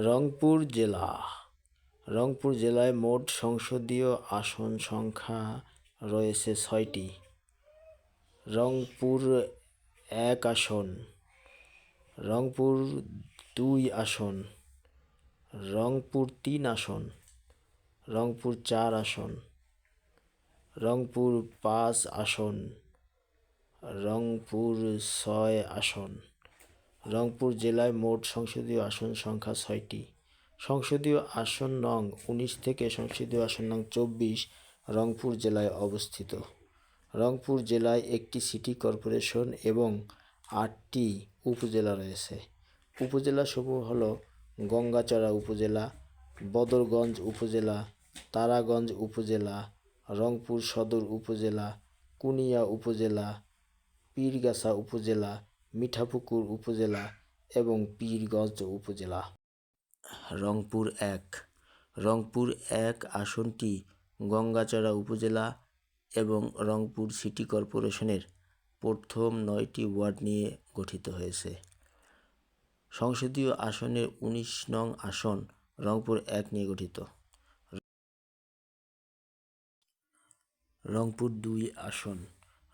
রংপুর জেলা। রংপুর জেলায় মোট সংসদীয় আসন সংখ্যা রয়েছে ৬টি। রংপুর ১ আসন, রংপুর ২ আসন, রংপুর ৩ আসন, রংপুর ৪ আসন, রংপুর ৫ আসন, রংপুর ৬ আসন। রংপুর জেলায় মোট সংসদীয় আসন সংখ্যা ৬টি। সংসদীয় আসন নং ১৯ থেকে সংসদীয় আসন নং ২৪ রংপুর জেলায় অবস্থিত। রংপুর জেলায় একটি সিটি কর্পোরেশন এবং ৮টি উপজেলা রয়েছে। উপজেলাসমূহ হল গঙ্গাচড়া উপজেলা, বদরগঞ্জ উপজেলা, তারাগঞ্জ উপজেলা, রংপুর সদর উপজেলা, কুনিয়া উপজেলা, পীরগাছা উপজেলা, মিঠাপুকুর উপজেলা এবং পীরগঞ্জ উপজেলা। রংপুর ১। রংপুর ১ আসনটি গঙ্গাচড়া উপজেলা এবং রংপুর সিটি কর্পোরেশনের প্রথম ৯টি ওয়ার্ড নিয়ে গঠিত হয়েছে। সংসদীয় আসনের ১৯ নং আসন রংপুর ১ নিয়ে গঠিত। রংপুর ২ আসন।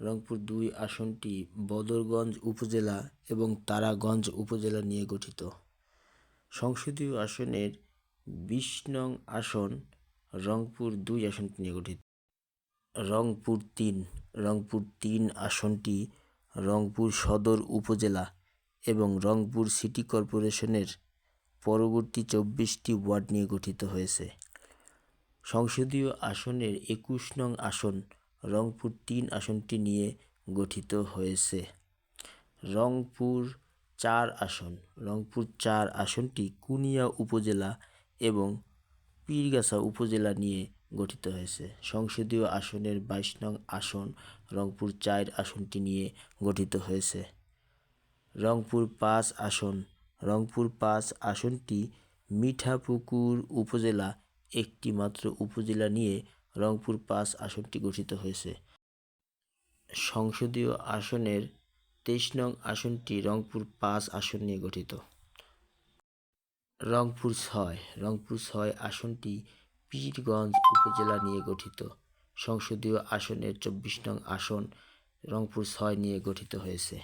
রংপুর ২ আসনটি বদরগঞ্জ উপজেলা এবং তারাগঞ্জ উপজেলা নিয়ে গঠিত। সংসদীয় আসনের ২০ নং আসন রংপুর ২ আসনটি নিয়ে গঠিত। রংপুর ৩। রংপুর ৩ আসনটি রংপুর সদর উপজেলা এবং রংপুর সিটি কর্পোরেশনের পরবর্তী ২৪টি ওয়ার্ড নিয়ে গঠিত হয়েছে। সংসদীয় আসনের ২১ নং আসন রংপুর ৩ আসনটি নিয়ে গঠিত হয়েছে। রংপুর ৪ আসন। রংপুর ৪ আসনটি কুনিয়া উপজেলা এবং পীরগাছা উপজেলা নিয়ে গঠিত হয়েছে। সংসদীয় আসনের ২২ নং আসন রংপুর ৪ আসনটি নিয়ে গঠিত হয়েছে। রংপুর ৫ আসন। রংপুর ৫ আসনটি মিঠাপুকুর উপজেলা একটি মাত্র উপজেলা নিয়ে রংপুর ৫ আসনটি গঠিত হয়েছে। সংসদীয় আসনের ২৩ নং আসনটি রংপুর ৫ আসন নিয়ে গঠিত। রংপুর ৬। রংপুর ৬ আসনটি পীরগঞ্জ উপজেলা নিয়ে গঠিত। সংসদীয় আসনের ২৪ নং আসন রংপুর ৬ নিয়ে গঠিত হয়েছে।